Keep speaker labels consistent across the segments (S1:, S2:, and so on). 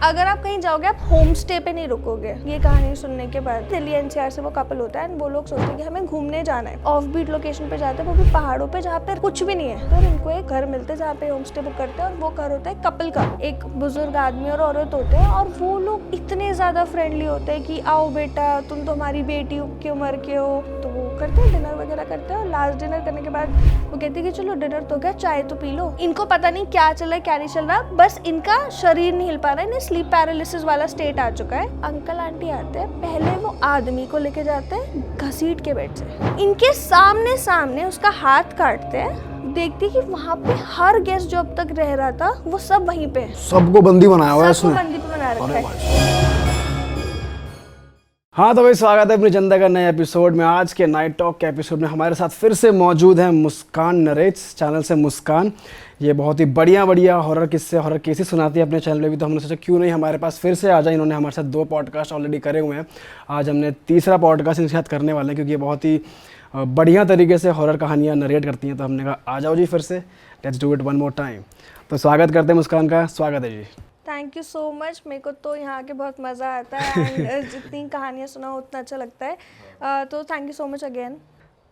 S1: अगर आप कहीं जाओगे आप होम स्टे पे नहीं रुकोगे। ये कहानी सुनने के बाद दिल्ली एनसीआर से वो कपल होता है एंड वो लोग सोचते हैं कि हमें घूमने जाना है। ऑफ बीट लोकेशन पे जाते हैं, वो भी पहाड़ों पे जहाँ पे कुछ भी नहीं है। तो इनको एक घर मिलते हैं जहाँ पे होम स्टे बुक करते हैं और वो घर होता है कपल का। एक बुजुर्ग आदमी और औरत होते हैं और वो लोग इतने ज्यादा फ्रेंडली होते हैं कि आओ बेटा तुम तो हमारी बेटी की उम्र के हो। तो वो करते हैं, डिनर वगैरह करते हैं और लास्ट डिनर करने के बाद वो कहते हैं कि चलो डिनर तो क्या, चाय तो पी लो। इनको पता नहीं क्या चल रहा है क्या नहीं चल रहा, बस इनका शरीर नहीं हिल पा रहा है, स्लीप पैरालिसिस वाला स्टेट आ चुका है। अंकल आंटी आते हैं, पहले वो आदमी को लेके जाते हैं घसीट के बेड से, इनके सामने सामने उसका हाथ काटते हैं। देखती कि वहाँ पे हर गेस्ट जो अब तक रह रहा था वो सब वहीं पे है।
S2: सबको बंदी बनाया हुआ है उसने।
S1: बंदी पे बना रखा है।
S2: हाँ तो भाई स्वागत है अपनी जनता का नए एपिसोड में। आज के नाइट टॉक के एपिसोड में हमारे साथ फिर से मौजूद है मुस्कान नरेट्स, चैनल से मुस्कान। ये बहुत ही बढ़िया हॉरर किस्से, हॉरर केसेस सुनाती है अपने चैनल पे भी। तो हमने सोचा क्यों नहीं हमारे पास फिर से आ जाए। इन्होंने हमारे साथ 2 पॉडकास्ट ऑलरेडी करे हुए हैं, आज हमने तीसरा पॉडकास्ट इनके साथ करने वाले हैं क्योंकि ये बहुत ही बढ़िया तरीके से हॉरर कहानियाँ नरेट करती हैं। तो हमने कहा आ जाओ जी फिर से, let's do it one more time. तो स्वागत करते हैं मुस्कान का। स्वागत है जी।
S1: Thank you so much. मेरे को तो यहाँ आके बहुत मज़ा आता है एंड जितनी कहानियाँ सुना उतना अच्छा लगता है। तो thank you so much again.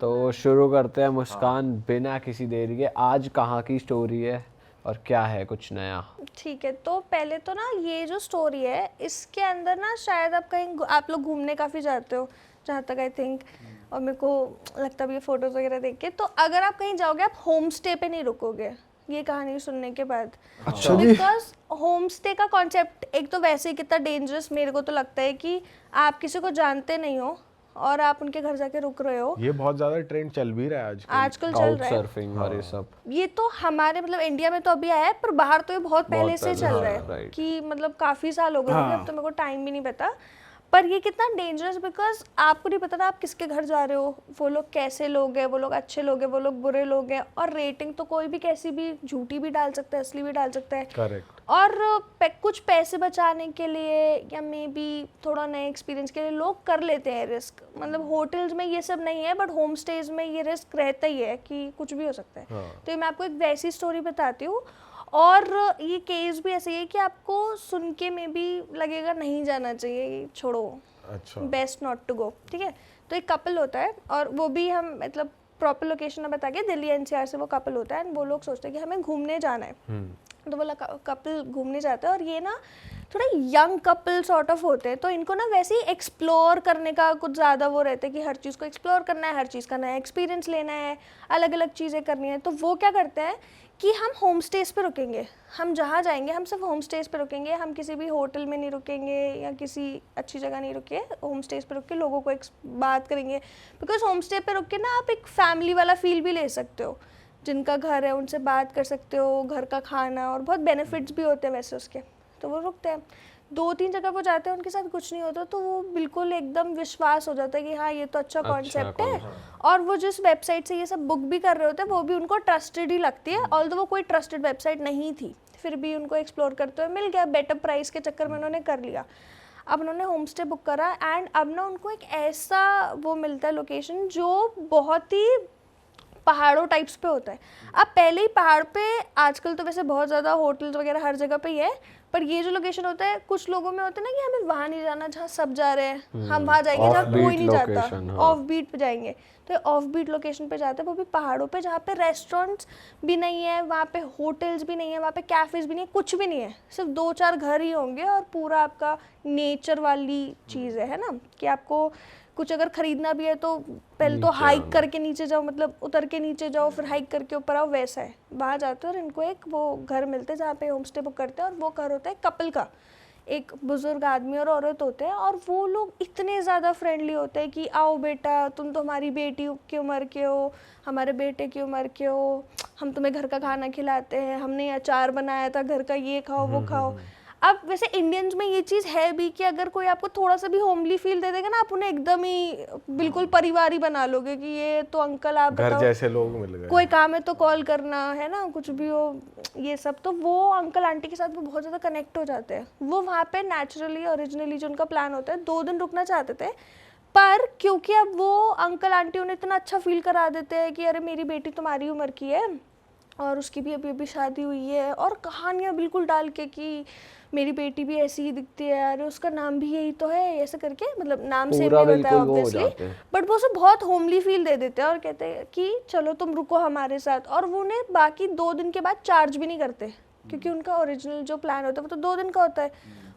S3: तो शुरू करते हैं मुस्कान, बिना किसी देरी के। आज कहाँ की स्टोरी है और क्या है कुछ नया? ठीक
S1: है, तो पहले तो ना ये जो स्टोरी है इसके अंदर ना शायद आप लोग घूमने काफ़ी जाते हो जहाँ तक आई थिंक, और मेरे को लगता है ये फ़ोटोज़ वगैरह देख के। तो अगर आप कहीं जाओगे आप होम स्टे पे नहीं रुकोगे ये कहानी सुनने के बाद।
S2: अच्छा जी।
S1: बिकॉज होम स्टे का कॉन्सेप्ट एक तो वैसे ही कितना डेंजरस मेरे को तो लगता है कि आप किसी को जानते नहीं हो और आप उनके घर जाके रुक रहे हो।
S4: ये बहुत ज्यादा ट्रेंड चल भी रहा है
S1: आजकल चल रहा है
S3: सर्फिंग और ये सब।
S1: ये तो हमारे मतलब इंडिया में तो अभी आया है, पर बाहर तो ये बहुत पहले से चल रहा है
S3: right.
S1: कि मतलब काफी साल हो गए होंगे, अब तो मेरे को टाइम भी नहीं पता। पर ये कितना डेंजरस, बिकॉज आपको नहीं पता ना आप किसके घर जा रहे हो, वो लोग कैसे लोग हैं, वो लोग अच्छे लोग हैं, वो लोग बुरे लोग हैं। और रेटिंग तो कोई भी कैसी भी झूठी भी डाल सकता है, असली भी डाल सकता है।
S4: करेक्ट।
S1: और कुछ पैसे बचाने के लिए या मे बी थोड़ा नए एक्सपीरियंस के लिए लोग कर लेते हैं रिस्क। मतलब होटल्स में ये सब नहीं है, बट होम स्टेज में ये रिस्क रहता ही है कि कुछ भी हो सकता है। तो ये मैं आपको एक वैसी स्टोरी बताती हूँ और ये केस भी ऐसे है कि आपको सुन के में भी लगेगा नहीं जाना चाहिए, छोड़ो,
S4: अच्छा, best
S1: best not to go. ठीक है, तो एक कपल होता है और वो भी हम मतलब प्रॉपर लोकेशन में बता के दिल्ली एनसीआर से वो कपल होता है एंड वो लोग सोचते हैं कि हमें घूमने जाना है। तो वो कपल घूमने जाता है और ये ना थोड़ा यंग कपल सॉर्ट ऑफ होते हैं, तो इनको ना वैसे ही एक्सप्लोर करने का कुछ ज़्यादा वो रहता है कि हर चीज़ को एक्सप्लोर करना है, हर चीज़ का नया एक्सपीरियंस लेना है, अलग अलग चीज़ें करनी है। तो वो क्या करते हैं कि हम होम स्टेज पे रुकेंगे, हम जहाँ जाएंगे हम सिर्फ होम स्टेज पे रुकेंगे, हम किसी भी होटल में नहीं रुकेंगे या किसी अच्छी जगह नहीं रुके, होम स्टेज पे रुक के लोगों को एक बात करेंगे। बिकॉज होम स्टे पे रुक के ना आप एक फैमिली वाला फील भी ले सकते हो, जिनका घर है उनसे बात कर सकते हो, घर का खाना और बहुत बेनिफिट्स भी होते हैं वैसे उसके। तो वो रुकते हैं, 2-3 जगह वो जाते हैं, उनके साथ कुछ नहीं होता, तो वो बिल्कुल एकदम विश्वास हो जाता है कि हाँ ये तो अच्छा कॉन्सेप्ट है। और वो जिस वेबसाइट से ये सब बुक भी कर रहे होते हैं वो भी उनको ट्रस्टेड ही लगती है, ऑल्दो वो कोई ट्रस्टेड वेबसाइट नहीं थी, फिर भी उनको एक्सप्लोर करते हुए मिल गया। बेटर प्राइस के चक्कर में उन्होंने कर लिया। अब उन्होंने होम स्टे बुक करा एंड अब ना उनको एक ऐसा वो मिलता है लोकेशन जो बहुत ही पहाड़ों टाइप्स पे होता है। अब पहले ही पहाड़ पे, आजकल तो वैसे बहुत ज़्यादा होटल्स वगैरह हर जगह पे ही है, पर ये जो लोकेशन होता है कुछ लोगों में होता है ना कि हमें वहाँ नहीं जाना जहाँ सब जा रहे हैं, हम वहाँ जाएंगे जहाँ कोई नहीं जाता, ऑफ बीट पे जाएंगे। तो ऑफ बीट लोकेशन पे जाते हैं, वो भी पहाड़ों पे जहाँ पे रेस्टोरेंट्स भी नहीं है, वहाँ पे होटल्स भी नहीं है, वहाँ पे कैफ़ेज़ भी नहीं है, कुछ भी नहीं है, सिर्फ 2-4 घर ही होंगे और पूरा आपका नेचर वाली चीज़ है ना कि आपको कुछ अगर खरीदना भी है तो पहले तो हाइक करके नीचे जाओ, मतलब उतर के नीचे जाओ फिर हाइक करके ऊपर आओ, वैसा है। वहाँ जाते हैं और इनको एक वो घर मिलते हैं जहाँ पे होम स्टे बुक करते हैं और वो घर होता है कपल का। एक बुजुर्ग आदमी और औरत होते हैं और वो लोग इतने ज़्यादा फ्रेंडली होते हैं कि आओ बेटा तुम तो हमारी बेटी की उम्र के हो, हमारे बेटे की उम्र के हो, हम तुम्हें घर का खाना खिलाते हैं, हमने अचार बनाया था घर का, ये खाओ वो खाओ। अब वैसे इंडियंस में ये चीज़ है भी कि अगर कोई आपको थोड़ा सा भी होमली फील दे देगा ना, आप उन्हें एकदम ही बिल्कुल परिवार ही बना लोगे कि ये तो अंकल आप
S4: घर
S1: बताओ,
S4: जैसे लोग मिल गए,
S1: कोई काम है तो कॉल करना है ना, कुछ भी हो ये सब। तो वो अंकल आंटी के साथ वो बहुत ज़्यादा कनेक्ट हो जाते हैं। वो वहाँ पे नेचुरली ओरिजिनली जो उनका प्लान होता है 2 दिन रुकना चाहते थे, पर क्योंकि अब वो अंकल आंटी उन्हें इतना अच्छा फील करा देते हैं कि अरे मेरी बेटी तुम्हारी उम्र की है, और उसकी भी अभी अभी शादी हुई है, और कहानियाँ बिल्कुल डाल के कि मेरी बेटी भी ऐसी ही दिखती है यार, उसका नाम भी यही तो है, ऐसे करके, मतलब नाम सेम
S3: पूरा
S1: नहीं बताया
S3: बिल्कुल वो हो
S1: ऑब्वियसली,
S3: जाते हैं।
S1: बट वो उसे बहुत होमली फील दे देते हैं और कहते हैं कि चलो तुम रुको हमारे साथ। और वो उन्हें बाकी 2 दिन के बाद चार्ज भी नहीं करते, क्योंकि उनका ओरिजिनल जो प्लान होता है वो तो 2 दिन का होता है।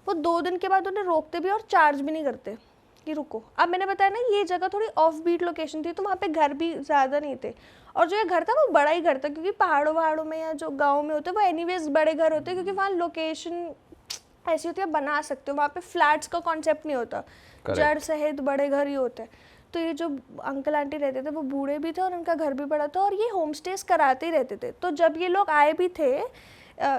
S1: वो 2 दिन के बाद उन्हें रोकते भी और चार्ज भी नहीं करते कि रुको। अब मैंने बताया ना ये जगह थोड़ी ऑफ बीट लोकेशन थी, तो वहाँ पे घर भी ज़्यादा नहीं थे, और जो ये घर था वो बड़ा ही घर था, क्योंकि पहाड़ों में या जो गाँव में होते हैं वो एनीवेज बड़े घर होते हैं, क्योंकि वहाँ लोकेशन ऐसी होती है बना सकते हो, वहाँ पे फ्लैट्स का कॉन्सेप्ट नहीं होता, जड़ सहित बड़े घर ही होते हैं। तो ये जो अंकल आंटी रहते थे वो बूढ़े भी थे और उनका घर भी बड़ा था, और ये होम स्टेज कराते ही रहते थे। तो जब ये लोग आए भी थे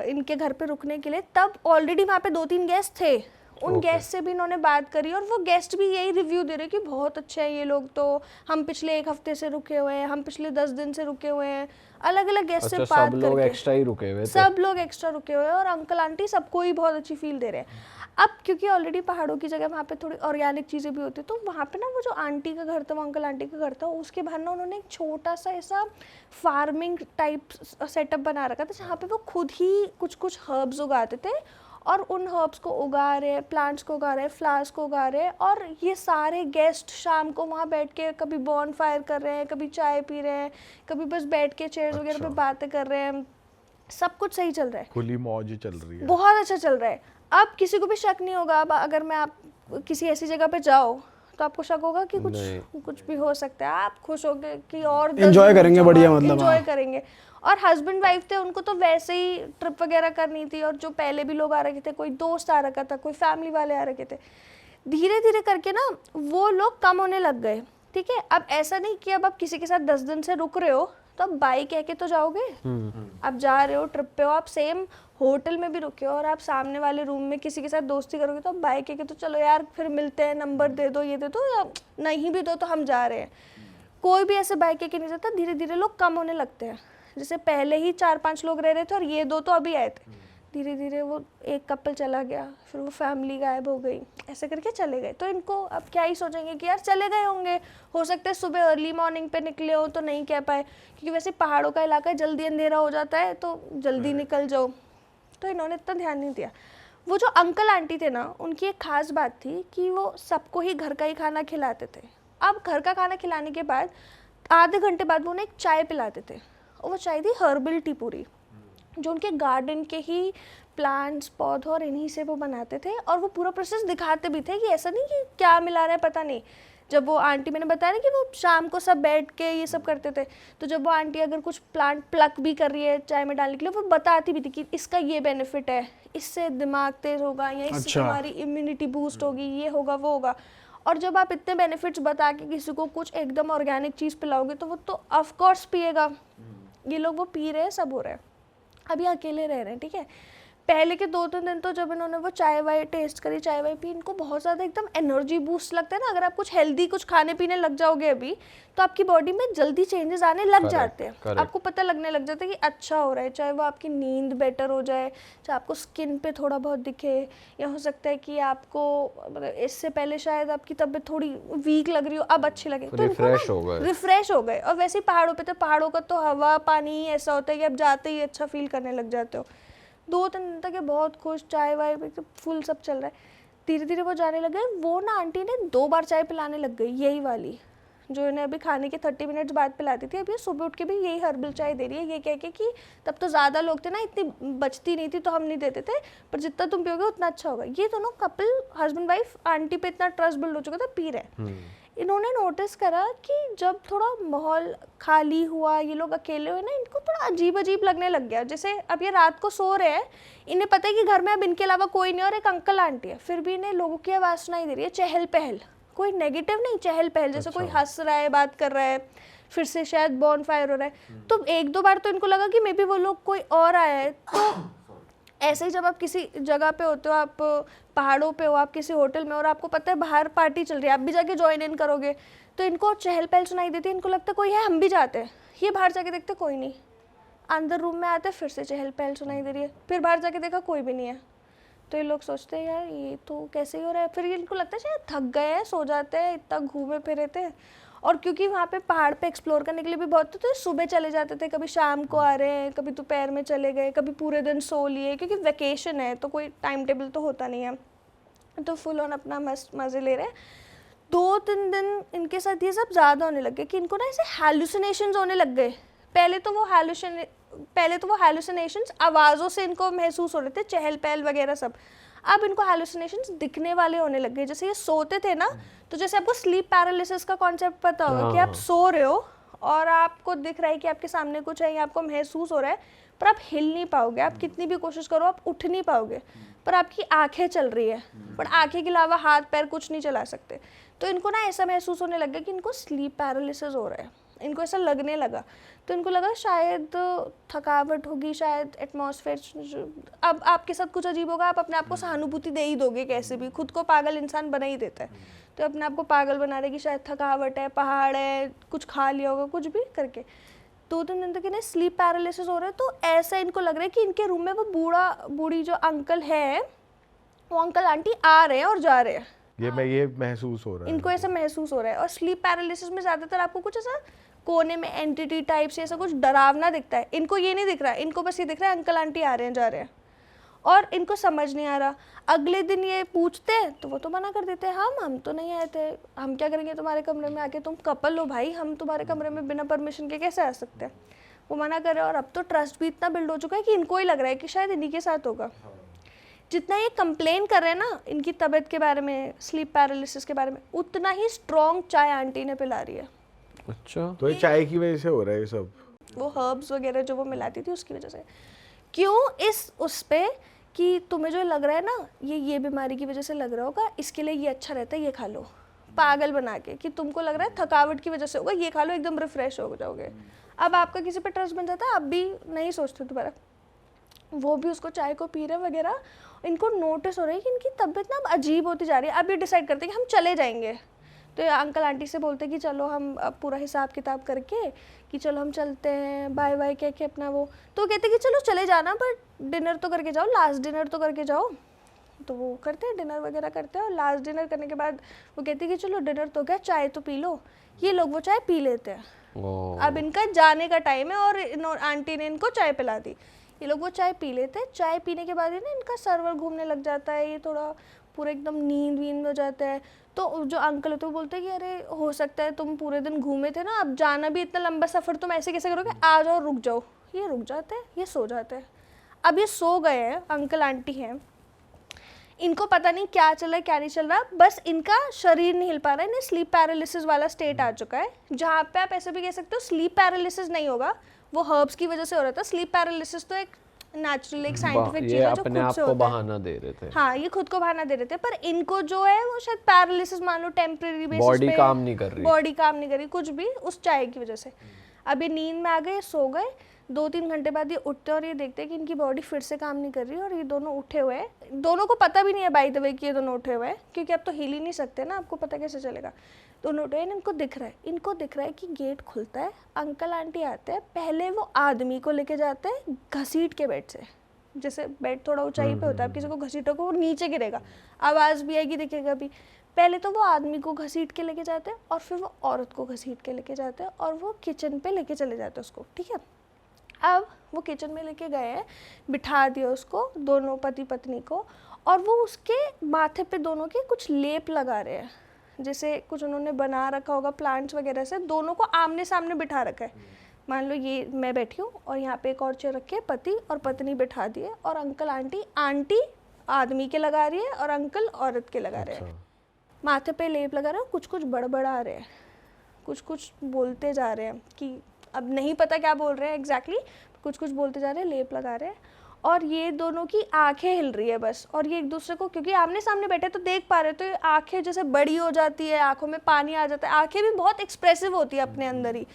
S1: इनके घर पे रुकने के लिए, तब ऑलरेडी वहाँ पे 2-3 गेस्ट थे। उन गेस्ट से भी इन्होंने बात करी, और वो गेस्ट भी यही रिव्यू दे रहे कि बहुत अच्छे हैं ये लोग, तो हम पिछले 1 हफ्ते से रुके हुए हैं, हम पिछले 10 दिन से रुके हुए हैं, अलग अलग गेस्ट से बात करके।
S3: सब लोग एक्स्ट्रा ही रुके हुए थे।
S1: सब लोग एक्स्ट्रा रुके हुए हैं, और अंकल आंटी सबको ही बहुत अच्छी फील दे रहे हैं। अब क्योंकि ऑलरेडी पहाड़ों की जगह वहाँ पे थोड़ी ऑर्गेनिक चीज़ें भी होती है, तो वहाँ पे ना वो जो आंटी का घर था, वो अंकल आंटी का घर था, उसके बाहर ना उन्होंने एक छोटा सा ऐसा फार्मिंग टाइप सेटअप बना रखा था, जहाँ पे वो खुद ही कुछ कुछ हर्ब्स उगाते थे, और उन हर्ब्स को उगा रहे, प्लांट्स को उगा रहे, फ्लावर्स को उगा रहे, और ये सारे गेस्ट शाम को वहाँ बैठ के कभी बॉन फायर कर रहे हैं, कभी चाय पी रहे हैं, कभी बस बैठ के चेयर्स वगैरह पे बातें कर रहे हैं। सब कुछ सही चल रहा है,
S4: खुली मौज चल रही है,
S1: बहुत अच्छा चल रहा है। अब किसी को भी शक नहीं होगा, अब अगर मैं आप किसी ऐसी जगह पे जाओ तो आपको शक होगा कि कुछ भी हो सकता है। आप खुश होगे कि और
S2: एंजॉय करेंगे, बढ़िया, मतलब
S1: एंजॉय करेंगे। और हस्बैंड वाइफ थे, उनको तो वैसे ही ट्रिप वगैरह करनी थी, और जो पहले भी लोग आ रखे थे, कोई दोस्त आ रखा था, कोई फैमिली वाले आ रखे थे, धीरे धीरे करके ना वो लोग कम होने लग गए। ठीक है, अब ऐसा नहीं कि अब आप किसी के साथ 10 दिन से रुक रहे हो तो अब बाई कह के तो जाओगे। आप जा रहे हो ट्रिप पे हो, आप सेम होटल में भी रुके हो, और आप सामने वाले रूम में किसी के साथ दोस्ती करोगे तो अब बाई कह के तो चलो यार फिर मिलते हैं, नंबर दे दो, ये दे दो, या नहीं भी दो तो हम जा रहे हैं। कोई भी ऐसे बाई कह के नहीं जाता। धीरे धीरे लोग कम होने लगते हैं। जैसे पहले ही 4-5 लोग रह रहे थे और ये 2 तो अभी आए थे, धीरे धीरे वो एक कपल चला गया, फिर वो फैमिली गायब हो गई, ऐसे करके चले गए। तो इनको अब क्या ही सोचेंगे कि यार चले गए होंगे, हो सकता है सुबह अर्ली मॉर्निंग पे निकले हो तो नहीं कह पाए, क्योंकि वैसे पहाड़ों का इलाका है, जल्दी अंधेरा हो जाता है तो जल्दी निकल जाओ। तो इन्होंने इतना ध्यान नहीं दिया। वो जो अंकल आंटी थे ना, उनकी एक खास बात थी कि वो सबको ही घर का ही खाना खिलाते थे। अब घर का खाना खिलाने के बाद आधे घंटे बाद वो उन्हें एक चाय पिलाते थे, और वो चाय थी हर्बल टी पूरी, जो उनके गार्डन के ही प्लांट्स पौधों और इन्हीं से वो बनाते थे। और वो पूरा प्रोसेस दिखाते भी थे कि ऐसा नहीं कि क्या मिला रहा है पता नहीं। जब वो आंटी, मैंने बताया ना कि वो शाम को सब बैठ के ये सब करते थे, तो जब वो आंटी अगर कुछ प्लांट प्लक भी कर रही है चाय में डालने के लिए, वो बताती भी थी कि इसका ये बेनिफिट है, इससे दिमाग तेज होगा, या इससे तुम्हारी इम्यूनिटी बूस्ट होगी, ये होगा वो होगा। और जब आप इतने बेनिफिट्स बता के किसी को कुछ एकदम ऑर्गेनिक चीज़ पिलाओगे तो वो तो ऑफकोर्स पिएगा। ये लोग वो पी रहे हैं, सब हो रहा है। अभी अकेले रह रहे हैं, ठीक है। पहले के 2-3 दिन तो जब इन्होंने वो चाय वाय टेस्ट करी, चाय वाय पी, इनको बहुत ज़्यादा एकदम एनर्जी बूस्ट लगता है ना। अगर आप कुछ हेल्दी कुछ खाने पीने लग जाओगे अभी, तो आपकी बॉडी में जल्दी चेंजेस आने लग जाते हैं। आपको पता लगने लग जाता है कि अच्छा हो रहा है, चाहे वो आपकी नींद बेटर हो जाए, चाहे आपको स्किन पे थोड़ा बहुत दिखे, या हो सकता है कि आपको इससे पहले शायद आपकी तबीयत थोड़ी वीक लग रही हो, अब अच्छी लगे, तो रिफ्रेश हो गए। और वैसे ही पहाड़ों पे तो पहाड़ों का तो हवा पानी ही ऐसा होता है कि आप जाते ही अच्छा फील करने लग जाते हो। 2-3 दिन तक ये बहुत खुश, चाय वाय फुल सब चल रहा है। धीरे धीरे वो जाने लगे। वो ना आंटी ने 2 बार चाय पिलाने लग गई, यही वाली जो इन्हें अभी खाने के 30 मिनट्स बाद पिलाती थी। अभी सुबह उठ के भी यही हर्बल चाय दे रही है, ये कह के कि तब तो ज़्यादा लोग थे ना, इतनी बचती नहीं थी तो हम नहीं देते थे, पर जितना तुम पियोगे उतना अच्छा होगा। ये दोनों कपल हस्बैंड वाइफ आंटी पे इतना ट्रस्ट बिल्ड हो चुका था, पी रहे। इन्होंने नोटिस करा कि जब थोड़ा माहौल खाली हुआ, ये लोग अकेले हुए ना, इनको थोड़ा अजीब अजीब लगने लग गया। जैसे अब ये रात को सो रहे हैं, इन्हें पता है कि घर में अब इनके अलावा कोई नहीं और एक अंकल आंटी है, फिर भी इन्हें लोगों की आवाज़ सुनाई दे रही है, चहल पहल, कोई नेगेटिव नहीं, चहल पहल, जैसे कोई हंस रहा है, बात कर रहा है, फिर से शायद बॉन फायर हो रहा है। तो 1-2 बार तो इनको लगा कि मे बी वो लोग कोई और आया है। तो ऐसे ही जब आप किसी जगह पे होते हो, आप पहाड़ों पे हो, आप किसी होटल में, और आपको पता है बाहर पार्टी चल रही है, आप भी जाके ज्वाइन इन करोगे, तो इनको चहल पहल सुनाई देती है, इनको लगता है कोई है, हम भी जाते हैं। ये बाहर जाके देखते कोई नहीं, अंदर रूम में आते फिर से चहल पहल सुनाई दे रही है, फिर बाहर जाके देखा कोई भी नहीं है। तो ये लोग सोचते हैं यार ये तो कैसे ही हो रहा है। फिर इनको लगता है शायद थक गए हैं, सो जाते हैं, इतना घूमे फिरे थे। और क्योंकि वहाँ पे पहाड़ पे एक्सप्लोर करने के लिए भी बहुत तो सुबह चले जाते थे, कभी शाम को आ रहे हैं, कभी दोपहर में चले गए, कभी पूरे दिन सो लिए, क्योंकि वेकेशन है तो कोई टाइम टेबल तो होता नहीं है, तो फुल ऑन अपना मस्त मज़े ले रहे हैं। 2-3 दिन इनके साथ ये सब ज़्यादा होने लग गए कि इनको ना ऐसे हैलुसिनेशंस होने लग गए। पहले तो वो हैलुसिनेशंस आवाज़ों से इनको महसूस हो रहे थे, चहल पहल वगैरह सब। अब इनको हैलुसिनेशंस दिखने वाले होने लग गए। जैसे ये सोते थे ना, तो जैसे आपको स्लीप पैरालिसिस का कॉन्सेप्ट पता होगा कि आप सो रहे हो और आपको दिख रहा है कि आपके सामने कुछ है, या आपको महसूस हो रहा है, पर आप हिल नहीं पाओगे, आप कितनी भी कोशिश करो आप उठ नहीं पाओगे, पर आपकी आंखें चल रही है, पर आंखें के अलावा हाथ पैर कुछ नहीं चला सकते। तो इनको ना ऐसा महसूस होने लग गया कि इनको स्लीप पैरालिसिस हो रहा है, इनको ऐसा लगने लगा। तो इनको लगा शायद थकावट होगी, शायद एटमॉस्फेयर, अब आपके साथ कुछ अजीब होगा, आप अपने आप को सहानुभूति दे ही दोगे, कैसे भी खुद को पागल इंसान बना ही देता है, तो अपने आप को पागल बना रहे कि शायद थकावट है, पहाड़ है, कुछ खा लिया होगा, कुछ भी करके। 2-3 दिन तक इन्हें स्लीप पैरालिसिस हो रहा है। तो ऐसा इनको लग रहा है कि इनके रूम में वो बूढ़ी जो अंकल है, वो अंकल आंटी आ रहे हैं और जा रहे हैं।
S4: ये महसूस हो रहा है
S1: इनको ऐसा महसूस हो रहा है। और स्लीप पैरालिसिस में ज़्यादातर आपको कुछ ऐसा कोने में एंटिटी टाइप से ऐसा कुछ डरावना दिखता है, इनको ये नहीं दिख रहा है, इनको बस ये दिख रहा है अंकल आंटी आ रहे हैं जा रहे हैं, और इनको समझ नहीं आ रहा। अगले दिन ये पूछते हैं तो वो तो मना कर देते हैं, हम तो नहीं आए थे, हम क्या करेंगे तुम्हारे कमरे में आके, तुम कपल हो भाई, हम तुम्हारे कमरे में बिना परमिशन के कैसे आ सकते हैं, वो मना कर रहे हैं। और अब तो ट्रस्ट भी इतना बिल्ड हो चुका है कि इनको ही लग रहा है कि शायद इन्हीं के साथ होगा। जितना ये कंप्लेन कर रहे हैं ना इनकी तबीयत के बारे में, स्लीप पैरालिसिस के बारे में, उतना ही स्ट्रॉन्ग चाय आंटी ने पिला रही है।
S3: अच्छा,
S4: तो ये चाय की वजह से हो रहा है ये सब?
S1: वो हर्ब्स वगैरह जो वो मिलाती थी उसकी वजह से। क्यों? उस पे कि तुम्हें जो लग रहा है ना ये बीमारी की वजह से लग रहा होगा, इसके लिए ये अच्छा रहता है, ये खा लो, पागल बना के कि तुमको लग रहा है थकावट की वजह से होगा, ये खा लो, एकदम रिफ्रेश हो जाओगे। अब आपका किसी पे ट्रस्ट बन जाता है, आप भी नहीं सोचते दोबारा। वो भी उसको चाय को पी रहे वगैरह। इनको नोटिस हो रहा है कि इनकी तबीयत ना अब अजीब होती जा रही है। अब ये डिसाइड करते हैं कि हम चले जाएंगे। तो अंकल आंटी से बोलते हैं कि चलो हम अब पूरा हिसाब किताब करके कि चलो हम चलते हैं, बाय बाय कह के अपना वो। तो कहते हैं कि चलो चले जाना, पर डिनर तो करके जाओ, लास्ट डिनर तो करके जाओ। तो वो करते हैं, डिनर वगैरह करते हैं, और लास्ट डिनर करने के बाद वो कहते हैं कि चलो डिनर तो क्या, चाय तो पी लो। ये लोग वो चाय पी लेते हैं। अब इनका जाने का टाइम है और आंटी ने इनको चाय पिला दी। ये लोग वो चाय पी लेते हैं। चाय पीने के बाद ही ना इनका सर्वर घूमने लग जाता है, ये थोड़ा पूरा एकदम नींद हो जाता है। तो जो अंकल होते हैं वो बोलते हैं कि अरे हो सकता है तुम पूरे दिन घूमे थे ना, अब जाना भी इतना लंबा सफ़र, तुम ऐसे कैसे करोगे, आ जाओ रुक जाओ। ये रुक जाते हैं, ये सो जाते हैं। अब ये सो गए हैं, अंकल आंटी हैं, इनको पता नहीं क्या चल रहा है क्या नहीं चल रहा, बस इनका शरीर नहीं हिल पा रहा है। इन्हें स्लीप पैरालिसिस वाला स्टेट आ चुका है, जहाँ पे आप ऐसे भी कह सकते हो स्लीप पैरालिसिस नहीं होगा, वो हर्ब्स की वजह से हो रहा था। स्लीप पैरालिसिस तो एक नेचुरल एक साइंटिफिक चीज है जो खुद से होता है।
S3: बहाना दे रहे थे।
S1: हाँ, ये खुद को बहाना दे रहे थे, पर इनको जो है वो शायद पैरालिसिस मान लो टेम्परेरी बेसिस पे,
S3: बॉडी काम नहीं कर रही
S1: कुछ भी उस चाय की वजह से। अब ये नींद में आ गए, सो गए। 2-3 घंटे बाद ये उठते हैं और ये देखते हैं कि इनकी बॉडी फिर से काम नहीं कर रही, और ये दोनों उठे हुए हैं। दोनों को पता भी नहीं है बाय द वे कि ये दोनों उठे हुए हैं, क्योंकि अब तो हिल ही नहीं सकते ना, आपको पता कैसे चलेगा। दोनों उठे हैं, इनको दिख रहा है कि गेट खुलता है, अंकल आंटी आते हैं। पहले वो आदमी को लेके जाते हैं घसीट के बेड से, जैसे बेड थोड़ा ऊंचाई पे होता है, आप किसी को घसीटोगे वो नीचे गिरेगा, आवाज़ भी आएगी, दिखेगा भी। पहले तो वो आदमी को घसीट के लेके जाते हैं, और फिर वो औरत को घसीट के लेके जाते हैं, और वो किचन पे लेके चले जाते हैं उसको, ठीक है। अब वो किचन में लेके गए हैं, बिठा दिया उसको, दोनों पति पत्नी को, और वो उसके माथे पे दोनों के कुछ लेप लगा रहे हैं, जैसे कुछ उन्होंने बना रखा होगा प्लांट्स वगैरह से। दोनों को आमने सामने बिठा रखा है। मान लो ये मैं बैठी हूँ और यहाँ पे एक और चेयर रखे, पति और पत्नी बिठा दिए, और अंकल आंटी आदमी के लगा रही है और अंकल औरत के लगा रहे हैं। माथे पे लेप लगा रहे हैं, कुछ कुछ बड़बड़ा रहे हैं, कुछ बोलते जा रहे हैं कि अब नहीं पता क्या बोल रहे हैं एग्जैक्टली, कुछ बोलते जा रहे हैं, लेप लगा रहे हैं। और ये दोनों की आंखें हिल रही है बस, और ये एक दूसरे को, क्योंकि आमने सामने बैठे तो देख पा रहे, तो ये आंखें जैसे बड़ी हो जाती है, आंखों में पानी आ जाता है। आंखें भी बहुत एक्सप्रेसिव होती है अपने अंदर ही,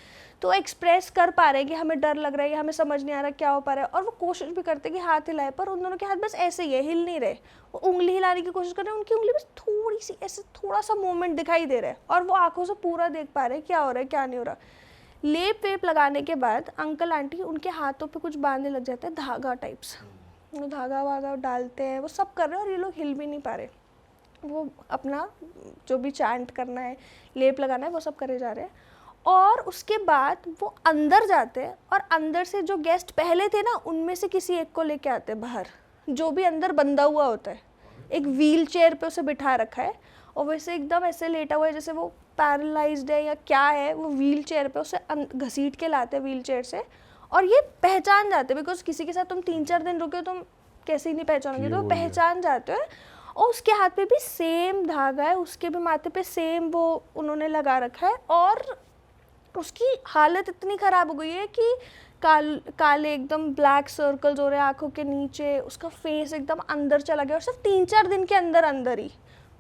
S1: तो एक्सप्रेस कर पा रहे हैं कि हमें डर लग रहा है, हमें समझ नहीं आ रहा क्या हो पा रहा है। और वो कोशिश भी करते हैं कि हाथ हिलाए, पर उन दोनों के हाथ बस ऐसे ही है, हिल नहीं रहे। वो उंगली हिलाने की कोशिश कर रहे हैं, उनकी उंगली बस थोड़ी सी ऐसे, थोड़ा सा मूवमेंट दिखाई दे रहा है, और वो आंखों से पूरा देख पा रहे हैं क्या हो रहा है क्या नहीं हो रहा। लेप वेप लगाने के बाद अंकल आंटी उनके हाथों पे कुछ बांधने लग जाते हैं, धागा टाइप्स, वो धागा वागा डालते हैं, वो सब कर रहे हैं, और ये लोग हिल भी नहीं पा रहे। वो अपना जो भी चैंट करना है, लेप लगाना है, वो सब करे जा रहे हैं। और उसके बाद वो अंदर जाते हैं और अंदर से जो गेस्ट पहले थे ना, उनमें से किसी एक को लेके आते हैं बाहर, जो भी अंदर बंधा हुआ होता है। एक व्हील चेयर पे उसे बिठा रखा है और वैसे एकदम ऐसे लेटा हुआ है जैसे वो पैरालाइज्ड है या क्या है। वो व्हील चेयर पे उसे घसीट के लाते हैं व्हील चेयर से, और ये पहचान जाते हैं, बिकॉज किसी के साथ तुम 3-4 दिन रुके हो, तुम कैसे ही नहीं पहचानोगे, तो पहचान जाते हो। और उसके हाथ पे भी सेम धागा है, उसके भी माथे पे सेम वो उन्होंने लगा रखा है। और उसकी हालत इतनी ख़राब हो गई है कि काले एकदम ब्लैक सर्कल्स हो रहे हैं आंखों के नीचे, उसका फेस एकदम अंदर चला गया, और सिर्फ 3-4 दिन के अंदर ही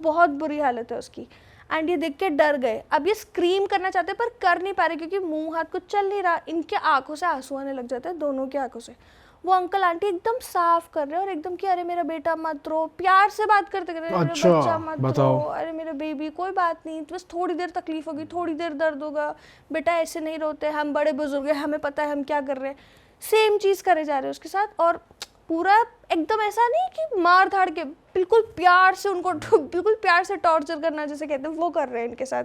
S1: बहुत बुरी हालत है उसकी। एंड ये देख के डर गए। अब ये स्क्रीम करना चाहते पर कर नहीं पा रहे क्योंकि मुंह हाथ कुछ चल नहीं रहा। इनके आंखों से आंसू आने लग जाते हैं, दोनों की आंखों से। वो अंकल आंटी एकदम साफ कर रहे हैं और एकदम कि अरे मेरा बेटा मत रो, प्यार से बात करते कर रहे हैं,
S2: अच्छा,
S1: मेरा बच्चा मत
S2: बताओ।
S1: रो, अरे मेरा बेबी कोई बात नहीं, बस थोड़ी देर तकलीफ होगी, थोड़ी देर दर्द होगा, बेटा ऐसे नहीं रोते, हम बड़े बुजुर्ग हैं, हमें पता है हम क्या कर रहे हैं। सेम चीज़ करे जा रहे हैं उसके साथ, और पूरा एकदम ऐसा नहीं कि मार धाड़ के, बिल्कुल प्यार से उनको बिल्कुल प्यार से टॉर्चर करना जैसे कहते हैं, वो कर रहे हैं इनके साथ।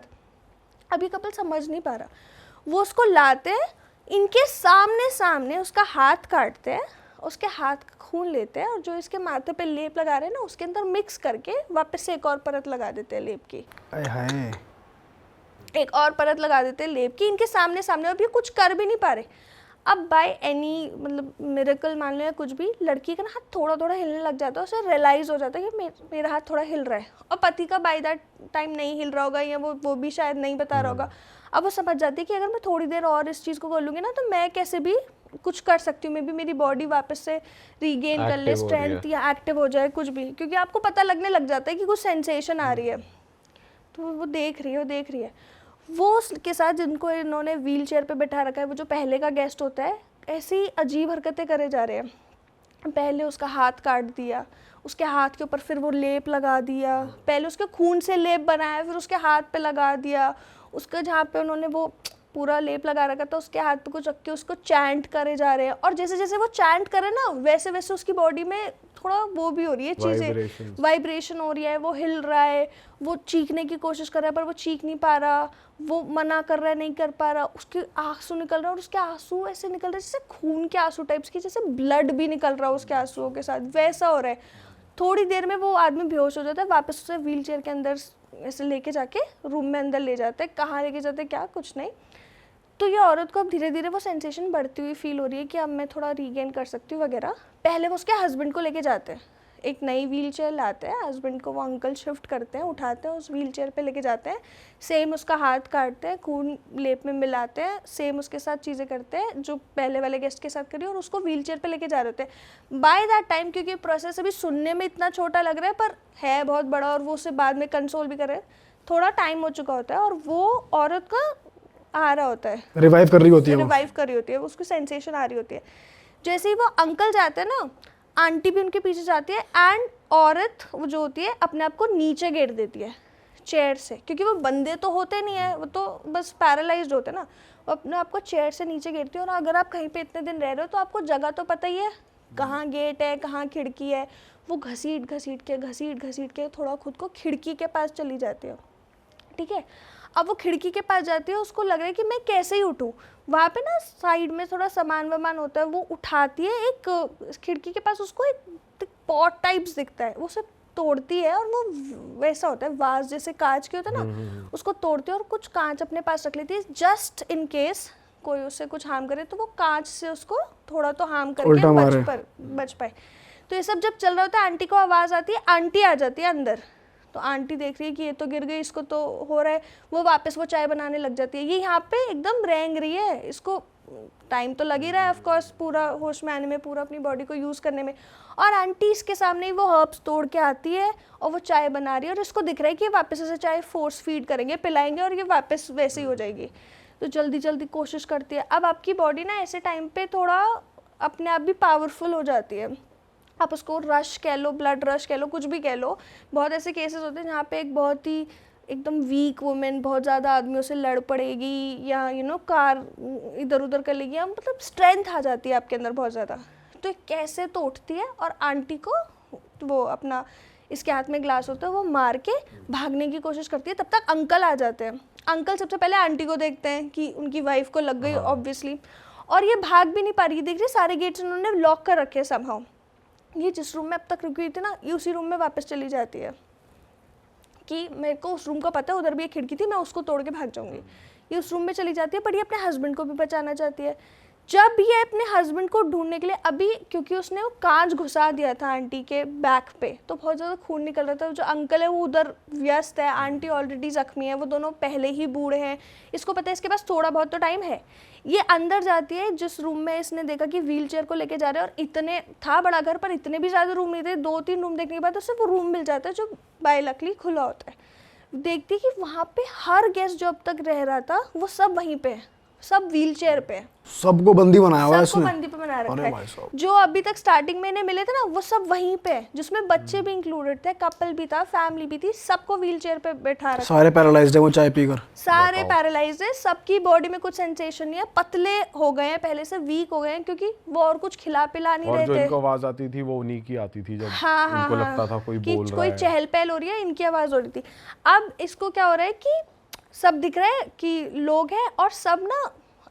S1: अब ये कपल समझ नहीं पा रहा, वो उसको लाते हैं, इनके सामने उसका हाथ काटते हैं, उसके हाथ का खून लेते हैं और जो इसके माथे पे लेप लगा रहे हैं ना, उसके अंदर मिक्स करके वापस से एक और परत लगा देते हैं लेप की।
S2: हाय,
S1: एक और परत लगा देते हैं लेप की इनके सामने। अब ये कुछ कर भी नहीं पा रहे। अब बाय एनी मतलब मिरेकल मान लो या कुछ भी, लड़की का ना हाथ थोड़ा थोड़ा हिलने लग जाता है, उसे रियलाइज़ हो जाता है कि मेरा हाथ थोड़ा हिल रहा है, और पति का बाय दैट टाइम नहीं हिल रहा होगा, या वो भी शायद नहीं बता रहा होगा। अब वो समझ जाती है कि अगर मैं थोड़ी देर और इस चीज़ को कर लूँगी ना, तो मैं कैसे भी कुछ कर सकती हूँ, मे बी मेरी बॉडी वापस से रीगेन कर ले स्ट्रेंथ या एक्टिव हो जाए कुछ भी, क्योंकि आपको पता लगने लग जाता है कि कुछ सेंसेशन आ रही है। तो वो देख रही है वो उसके साथ जिनको इन्होंने व्हील चेयर पर बैठा रखा है, वो जो पहले का गेस्ट होता है, ऐसी अजीब हरकतें करे जा रहे हैं। पहले उसका हाथ काट दिया, उसके हाथ के ऊपर फिर वो लेप लगा दिया, पहले उसके खून से लेप बनाया, फिर उसके हाथ पे लगा दिया, उसका जहाँ पे उन्होंने वो पूरा लेप लगा रखा था उसके हाथ पे कुछ रख के उसको चैंट करे जा रहे हैं। और जैसे जैसे वो चैंट करे ना, वैसे वैसे उसकी बॉडी में थोड़ा वो भी हो रही है चीज़ें, वाइब्रेशन हो रही है, वो हिल रहा है, वो चीखने की कोशिश कर रहा है पर वो चीख नहीं पा रहा, वो मना कर रहा है नहीं कर पा रहा, उसके आंसू निकल रहा है, और उसके आंसू ऐसे निकल रहे जैसे खून के आंसू टाइप्स की, जैसे ब्लड भी निकल रहा है उसके आंसुओं के साथ, वैसा हो रहा है। थोड़ी देर में वो आदमी बेहोश हो जाता है, वापस उसे व्हील चेयर के अंदर ऐसे लेके जाके रूम में अंदर ले जाते हैं। कहाँ लेके जाते हैं क्या, कुछ नहीं। तो ये औरत को अब धीरे धीरे वो सेंसेशन बढ़ती हुई फील हो रही है कि अब मैं थोड़ा रीगेन कर सकती हूँ वगैरह। पहले वो उसके हस्बैंड को लेके जाते हैं, एक नई व्हील चेयर लाते हैं, हस्बैंड को वो अंकल शिफ्ट करते हैं, उठाते हैं, उस व्हील चेयर पे लेके जाते हैं, सेम उसका हाथ काटते हैं, खून लेप में मिलाते हैं, सेम उसके साथ चीज़ें करते हैं जो पहले वाले गेस्ट के साथ करी, और उसको व्हील चेयर पे लेके जा रहे होते हैं। बाय दैट टाइम, क्योंकि प्रोसेस अभी सुनने में इतना छोटा लग रहा है पर है बहुत बड़ा, और वो उसे बाद में कंसोल भी करे, थोड़ा टाइम हो चुका होता है, और वो औरत का आ रहा होता है,
S2: रिवाइव कर रही होती है,
S1: रिवाइव कर रही होती है, उसको सेंसेशन आ रही होती है। जैसे ही वो अंकल जाते हैं ना, आंटी भी उनके पीछे जाती है, एंड औरत वो जो होती है अपने आप को नीचे गिर देती है चेयर से, क्योंकि वो बंदे तो होते नहीं है, वो तो बस पैरालाइज्ड होते हैं ना, वो अपने आप को चेयर से नीचे गिरती है। और अगर आप कहीं पे इतने दिन रह रहे हो तो आपको जगह तो पता ही है, कहाँ गेट है, कहाँ खिड़की है, वो घसीट घसीट के थोड़ा खुद को खिड़की के पास चली जाती है, ठीक है। अब वो खिड़की के पास जाती है, उसको लग रहा है कि मैं कैसे ही उठूँ, वहाँ पे ना साइड में थोड़ा सामान वामान होता है, वो उठाती है, एक खिड़की के पास उसको एक पॉट टाइप्स दिखता है, वो सब तोड़ती है, और वो वैसा होता है वाज जैसे कांच के होता है ना, उसको तोड़ती है और कुछ कांच अपने पास रख लेती है, जस्ट इन केस कोई उससे कुछ हार्म करे तो वो कांच से उसको थोड़ा तो हार्म करके बच पाए। तो ये सब जब चल रहा होता है, आंटी को आवाज़ आती है, आंटी आ जाती है अंदर, तो आंटी देख रही है कि ये तो गिर गई, इसको तो हो रहा है, वो वापस वो चाय बनाने लग जाती है। ये यहाँ पे एकदम रेंग रही है, इसको टाइम तो लग ही रहा है ऑफ कोर्स, पूरा होश में आने में, पूरा अपनी बॉडी को यूज़ करने में, और आंटी इसके सामने ही वो हर्ब्स तोड़ के आती है और वो चाय बना रही है, और इसको दिख रहा है कि वापस ऐसे चाय फोर्स फीड करेंगे, पिलाएंगे और ये वापस वैसे ही हो जाएगी। तो जल्दी जल्दी कोशिश करती है। अब आपकी बॉडी ना ऐसे टाइम पे थोड़ा अपने आप भी पावरफुल हो जाती है, आप उसको रश कह लो, ब्लड रश कह लो, कुछ भी कह लो। बहुत ऐसे केसेस होते हैं जहाँ पे एक बहुत ही एकदम वीक वुमेन बहुत ज़्यादा आदमियों से लड़ पड़ेगी, या कार इधर उधर कर लेगी, या मतलब स्ट्रेंथ आ जाती है आपके अंदर बहुत ज़्यादा। तो कैसे तो उठती है और आंटी को वो अपना इसके हाथ में ग्लास होता है, वो मार के भागने की कोशिश करती है। तब तक अंकल आ जाते हैं। अंकल सबसे पहले आंटी को देखते हैं कि उनकी वाइफ को लग गई ऑब्वियसली, और ये भाग भी नहीं पा रही। देख रही सारे गेट्स उन्होंने लॉक कर रखे हैं समहाउ। ये जिस रूम में अब तक रुकी हुई थी ना, ये उसी रूम में वापस चली जाती है कि मेरे को उस रूम का पता है, उधर भी एक खिड़की थी, मैं उसको तोड़ के भाग जाऊंगी। ये उस रूम में चली जाती है, पर ये अपने हस्बैंड को भी बचाना चाहती है। जब ये अपने हस्बैंड को ढूंढने के लिए, अभी क्योंकि उसने वो कांच घुसा दिया था आंटी के बैक पे, तो बहुत ज़्यादा खून निकल रहा था। जो अंकल है वो उधर व्यस्त है, आंटी ऑलरेडी जख्मी है, वो दोनों पहले ही बूढ़े हैं। इसको पता है इसके पास थोड़ा बहुत तो टाइम है। ये अंदर जाती है जिस रूम में इसने देखा कि व्हील चेयर को लेके जा रहे हैं, और इतने था बड़ा घर पर इतने भी ज़्यादा रूम नहीं थे। 2-3 रूम देखने के बाद उसे वो रूम मिल जाता है जो बाय लकली खुला होता है। देखती कि वहाँ पे हर गेस्ट जो अब तक रह रहा था वो सब वहीं पे है, सब व्हील चेयर पे है।
S2: सबको बंदी बनाया हुआ है
S1: सबको
S2: इसने।
S1: बंदी पे बना
S2: अरे
S1: रखा
S2: भाई
S1: है।
S2: साहब।
S1: जो अभी तक स्टार्टिंग में इन्हें मिले थे ना, वो सब वहीं पे है, जिसमें बच्चे भी इंक्लूडेड थे, कपल भी था, फैमिली भी थी, सबको व्हील चेयर पे बैठा रखा।
S2: सारे पैरालाइज्ड है वो चाय पीकर।
S1: सारे पैरालाइज है, सबकी बॉडी में कुछ सेंसेशन नहीं है, पतले हो गए हैं, पहले से वीक हो गए हैं, क्योंकि वो और कुछ खिला पिला नहीं
S4: और
S1: रहे
S4: जो
S1: थे।
S4: इनको आवाज आती थी वो उन्हीं की आती थी, जब
S1: हाँ हाँ
S4: इनको
S1: हाँ,
S4: लगता था कोई
S1: कि
S4: बोल रहा
S1: कोई
S4: है।
S1: चहल पहल हो रही है, इनकी आवाज हो रही थी। अब इसको क्या हो रहा है कि सब दिख रहा है कि लोग हैं, और सब ना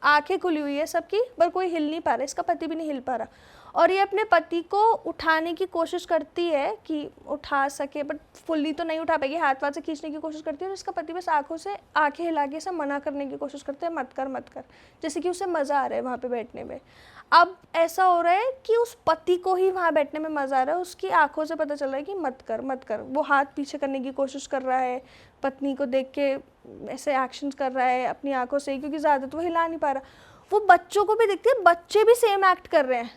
S1: आंखें खुली हुई है सबकी, पर कोई हिल नहीं पा रहा। इसका पति भी नहीं हिल पा रहा, और ये अपने पति को उठाने की कोशिश करती है कि उठा सके, बट फुल्ली तो नहीं उठा पाएगी, हाथ से खींचने की कोशिश करती है। और इसका पति बस आंखों से आंखें हिला के सब मना करने की कोशिश करते हैं, मत कर मत कर, जैसे कि उसे मज़ा आ रहा है वहाँ पे बैठने में। अब ऐसा हो रहा है कि उस पति को ही वहाँ बैठने में मज़ा आ रहा है, उसकी आंखों से पता चल रहा है कि मत कर मत कर। वो हाथ पीछे करने की कोशिश कर रहा है, पत्नी को देख के ऐसे एक्शंस कर रहा है अपनी आंखों से, क्योंकि ज़्यादा तो वो हिला नहीं पा रहा। वो बच्चों को भी देखती है, बच्चे भी सेम एक्ट कर रहे हैं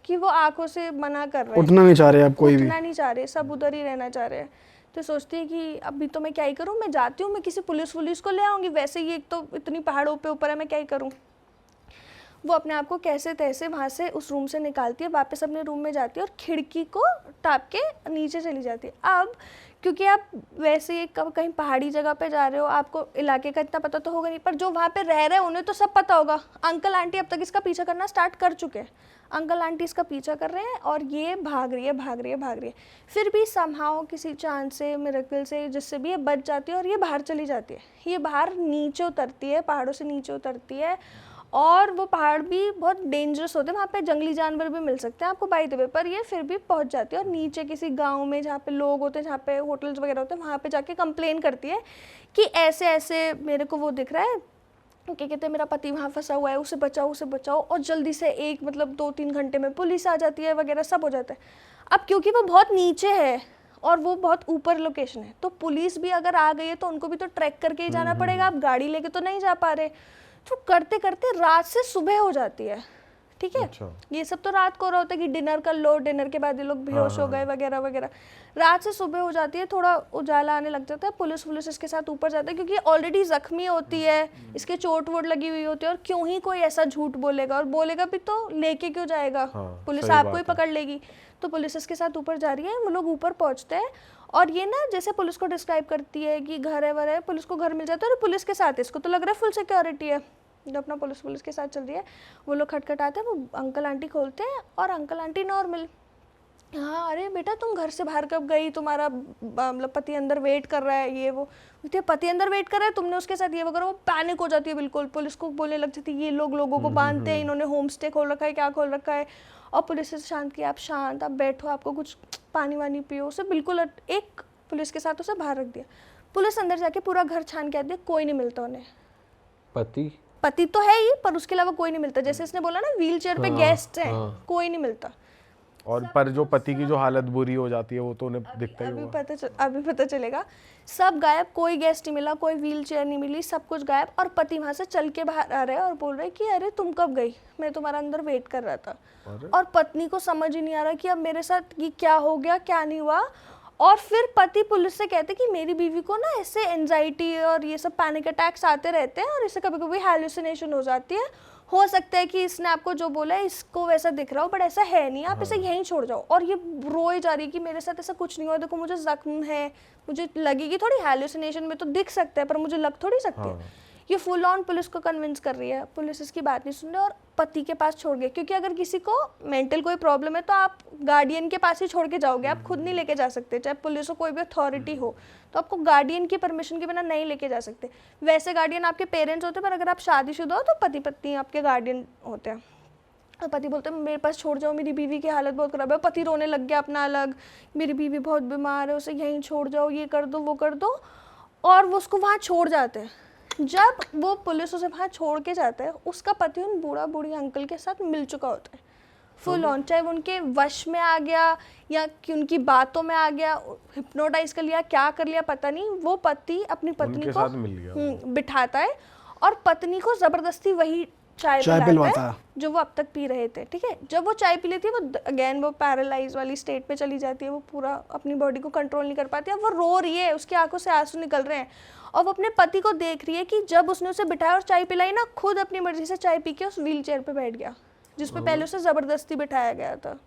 S1: कि वो आंखों से मना कर रहे हैं,
S2: उठना नहीं चाह रहे अब कोई भी।
S1: उठना नहीं चाह रहे, सब उधर ही रहना चाह रहे हैं। तो सोचती है कि अभी तो मैं क्या ही करूँ, मैं जाती हूँ, मैं किसी पुलिस को ले आऊँगी, वैसे ही एक तो इतनी पहाड़ों पे ऊपर है, मैं क्या ही करूँ। वो अपने आप को कैसे तैसे वहाँ से उस रूम से निकालती है, वापस अपने रूम में जाती है, और खिड़की को टाप के नीचे चली जाती है। अब क्योंकि आप वैसे ही कहीं पहाड़ी जगह पे जा रहे हो, आपको इलाके का इतना पता तो होगा नहीं, पर जो वहाँ पे रह रहे हैं उन्हें तो सब पता होगा। अंकल आंटी अब तक इसका पीछा करना स्टार्ट कर चुके हैं, अंकल आंटी इसका पीछा कर रहे हैं, और ये भाग रही है। फिर भी समहाउ किसी चांस से, मिरेकल से, जिससे भी ये बच जाती है, और ये बाहर चली जाती है। ये बाहर नीचे उतरती है, पहाड़ों से नीचे उतरती है, और वो पहाड़ भी बहुत डेंजरस होते हैं, वहाँ पे जंगली जानवर भी मिल सकते हैं आपको बाय द वे, पर ये फिर भी पहुँच जाती है। और नीचे किसी गांव में जहाँ पे लोग होते हैं, जहाँ पे होटल्स वगैरह होते हैं, वहाँ पे जाके कंप्लेन करती है कि ऐसे ऐसे मेरे को वो दिख रहा है, क्या कहते हैं, मेरा पति वहाँ फंसा हुआ है, उसे बचाओ। और जल्दी से 2-3 घंटे में पुलिस आ जाती है वगैरह, सब हो जाता है। अब क्योंकि वो बहुत नीचे है और वो बहुत ऊपर लोकेशन है, तो पुलिस भी अगर आ गई है तो उनको भी तो ट्रैक करके ही जाना पड़ेगा, आप गाड़ी लेके तो नहीं जा पा रहे। तो करते करते रात से सुबह हो जाती है, ठीक है।
S4: अच्छा।
S1: ये सब तो रात को हो रहा होता है कि डिनर कर लो, डिनर के बाद ये लोग बेहोश हो गए वगैरह वगैरह। रात से सुबह हो जाती है, थोड़ा उजाला आने लग जाता है, पुलिस इसके साथ ऊपर जाता है, क्योंकि ऑलरेडी जख्मी होती है, इसके चोट वोट लगी हुई होती है, और क्यों ही कोई ऐसा झूठ बोलेगा, और बोलेगा भी तो लेके क्यों जाएगा, पुलिस आपको ही पकड़ लेगी। तो पुलिस इसके साथ ऊपर जा रही है, वो लोग ऊपर पहुंचते हैं, और ये ना जैसे पुलिस को डिस्क्राइब करती है कि घर है वर है, पुलिस को घर मिल जाता है, और पुलिस के साथ इसको तो लग रहा है फुल सिक्योरिटी है, जो अपना पुलिस के साथ चल रही है। वो लोग खटखटाते हैं, वो अंकल आंटी खोलते हैं, और अंकल आंटी नॉर्मल, हाँ अरे बेटा तुम घर से बाहर कब गई, तुम्हारा मतलब पति अंदर वेट कर रहा है, ये वो। पति अंदर वेट कर रहा है, तुमने उसके साथ ये वगैरह। वो पैनिक हो जाती है बिल्कुल, पुलिस को बोलने लग जाती है ये लोगों को बांधते हैं, इन्होंने होम स्टे खोल रखा है, क्या खोल रखा है। और पुलिस से शांत किया, आप शांत, आप बैठो, आपको कुछ पानी वानी पियो। उसे बिल्कुल एक पुलिस के साथ उसे बाहर रख दिया। पुलिस अंदर जाके पूरा घर छान के आती है, कोई नहीं मिलता उन्हें। पति तो है ही, पर उसके अलावा कोई नहीं मिलता। जैसे इसने बोला ना व्हील चेयर पे गेस्ट हैं, कोई नहीं मिलता।
S4: और पर जो पति की जो हालत बुरी हो जाती है वो तो उन्हें दिखता ही होगा।
S1: अभी पता चलेगा। सब गायब, कोई गेस्ट नहीं मिला, कोई व्हील चेयर नहीं मिली, सब कुछ गायब। और पति वहाँ से चल के बाहर आ रहे हैं और बोल रहे कि अरे तुम कब गई, मैं तुम्हारा अंदर वेट कर रहा था। और पत्नी को समझ ही नहीं आ रहा कि अब मेरे साथ ये क्या हो गया, क्या नहीं हुआ। और फिर पति पुलिस से कहते कि मेरी बीवी को ना ऐसे एंजाइटी और ये सब पैनिक अटैक्स आते रहते हैं, और इसे कभी कभी हैलुसिनेशन हो जाती है। हो सकता है कि इसने आपको जो बोला है इसको वैसा दिख रहा हो, बट ऐसा है नहीं, आप इसे यहीं छोड़ जाओ। और ये रोए जा रही है कि मेरे साथ ऐसा कुछ नहीं हुआ, देखो मुझे जख्म है, मुझे लगेगी थोड़ी हैलुसिनेशन में तो दिख सकता है, पर मुझे लग थोड़ी सकती है। ये फुल ऑन पुलिस को कन्विंस कर रही है, पुलिस इसकी बात नहीं सुन रही और पति के पास छोड़ गए, क्योंकि अगर किसी को मेंटल कोई प्रॉब्लम है तो आप गार्डियन के पास ही छोड़ के जाओगे, आप खुद नहीं लेके जा सकते, चाहे पुलिस हो कोई भी अथॉरिटी हो, तो आपको गार्डियन की परमिशन के बिना नहीं लेके जा सकते। वैसे गार्डियन आपके पेरेंट्स होते हैं, पर अगर आप शादीशुदा हो तो पति पत्नी आपके गार्डियन होते हैं। और पति बोलते हैं मेरे पास छोड़ जाओ, मेरी बीवी की हालत बहुत ख़राब है, पति रोने लग गया अपना अलग, मेरी बीवी बहुत बीमार है, उसे यहीं छोड़ जाओ, ये कर दो वो कर दो, और वो उसको वहाँ छोड़ जाते हैं। जब वो पुलिस उसे वहाँ छोड़ के जाता है, उसका पति उन बूढ़ा बूढ़ी अंकल के साथ मिल चुका होता है फुल ऑन, चाहे वो उनके वश में आ गया या कि उनकी बातों में आ गया, हिप्नोटाइज कर लिया, क्या कर लिया पता नहीं, वो पति अपनी पत्नी को
S4: मिल गया
S1: बिठाता है और पत्नी को ज़बरदस्ती वही चाय पिलाता है जो वो अब तक पी रहे थे। ठीक है, जब वो चाय पी लेती है वो अगेन वो पैरालाइज वाली स्टेट में चली जाती है, वो पूरा अपनी बॉडी को कंट्रोल नहीं कर पाती है, वो रो रही है, उसकी आंखों से आंसू निकल रहे हैं और वो अपने पति को देख रही है कि जब उसने उसे बिठाया और चाय पिलाई ना, खुद अपनी मर्जी से चाय पी के उस व्हील चेयर पर बैठ गया जिसपे पहले उसे ज़बरदस्ती बिठाया गया था।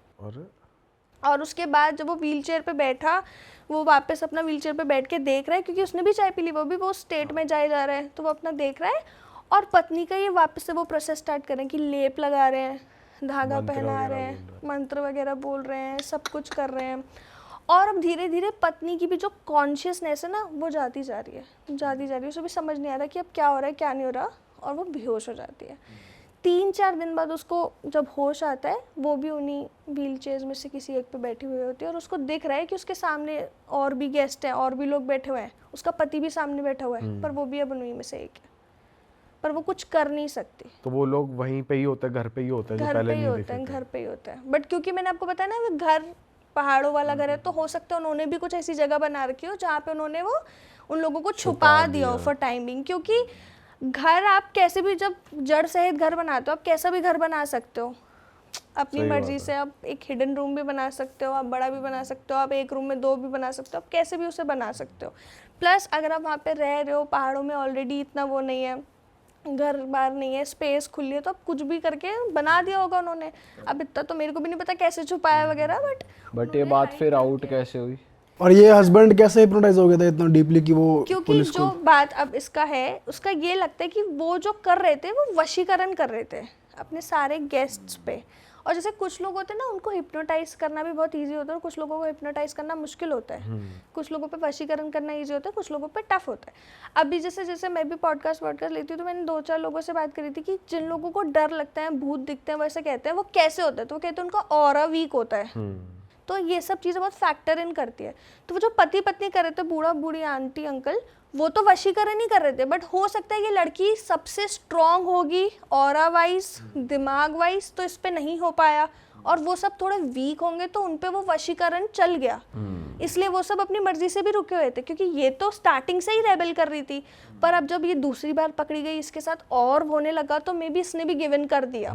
S1: और उसके बाद जब वो व्हील चेयर पे बैठा, वो वापस अपना व्हील चेयर पे बैठ के देख रहा है, क्योंकि उसने भी चाय पी ली, वो भी वो स्टेट में जा रहा है, तो वो अपना देख रहा है और पत्नी का ये वापस से वो प्रोसेस स्टार्ट कर रहे हैं कि लेप लगा रहे हैं, धागा पहना रहे हैं, मंत्र वगैरह बोल रहे हैं, सब कुछ कर रहे हैं। और अब धीरे धीरे पत्नी की भी जो कॉन्शियसनेस है ना वो जाती जा रही है, उसे भी समझ नहीं आ रहा कि अब क्या हो रहा है क्या नहीं हो रहा, और वो बेहोश हो जाती है। 3-4 दिन बाद उसको जब होश आता है, वो भी उन्हीं व्हील चेयर्स में से किसी एक पे बैठी हुई होती है और उसको दिख रहा है कि उसके सामने और भी गेस्ट हैं, और भी लोग बैठे हुए हैं, उसका पति भी सामने बैठा हुआ है, पर वो भी अब उन्हीं में से एक है, पर वो कुछ कर नहीं सकती।
S4: तो वो लोग वहीं पे ही होते हैं, घर पे ही होते हैं, जो पहले नहीं दिखे थे।
S1: घर पे ही होते हैं, बट क्योंकि मैंने आपको बताया ना वो घर पहाड़ों वाला घर है, तो हो सकता है उन्होंने भी कुछ ऐसी जगह बना रखी हो जहाँ पे उन्होंने वो उन लोगों को छुपा दिया हो फॉर टाइमिंग। क्योंकि घर आप कैसे भी, जब जड़ सहित घर बनाते हो, आप कैसा भी घर बना सकते हो अपनी मर्जी से। आप एक हिडन रूम भी बना सकते हो, आप बड़ा भी बना सकते हो, आप एक रूम में 2 भी बना सकते हो, आप कैसे भी उसे बना सकते हो। प्लस अगर आप वहाँ पे रह रहे हो, पहाड़ों में ऑलरेडी इतना वो नहीं है, घर बार नहीं है, स्पेस खुली है, तो अब कुछ भी करके बना दिया होगा उन्होंने। अब इतना तो मेरे को भी नहीं पता कैसे छुपाया वगैरह,
S3: बट ये बात फिर आउट कैसे हुई?
S2: और ये हस्बैंड कैसे हिप्नोटाइज हो गया था इतना डीपली कि वो
S1: क्योंकि जो बात अब इसका है, उसका ये लगता है कि वो जो कर रहे थे वो वशीकरण कर रहे थे अपने सारे गेस्ट्स पे। और जैसे कुछ लोग होते हैं ना, उनको हिप्नोटाइज करना भी बहुत इजी होता है और कुछ लोगों को हिप्नोटाइज करना मुश्किल होता है। कुछ लोगों पे वशीकरण करना इजी होता है, कुछ लोगों पे टफ होता है। अभी जैसे मैं भी पॉडकास्ट लेती हूँ, तो मैंने 2-4 लोगों से बात करी थी कि जिन लोगों को डर लगता है, भूत दिखते हैं, वैसे कहते हैं, वो कैसे होता है, तो वो कहते हैं उनका ऑरा वीक होता है। तो ये सब चीज़ें बहुत फैक्टर इन करती है। तो वो जो पति पत्नी कर रहे थे, बूढ़ा बूढ़ी आंटी अंकल, वो तो वशीकरण ही कर रहे थे, बट हो सकता है ये लड़की सबसे स्ट्रॉन्ग होगी ऑरा वाइज, दिमाग वाइज, तो इस पे नहीं हो पाया, और वो सब थोड़े वीक होंगे तो उन पे वो वशीकरण चल गया। इसलिए वो सब अपनी मर्जी से भी रुके हुए थे, क्योंकि ये तो स्टार्टिंग से ही रेबल कर रही थी, पर अब जब ये दूसरी बार पकड़ी गई, इसके साथ और होने लगा, तो मे बी इसने भी गिव इन कर दिया।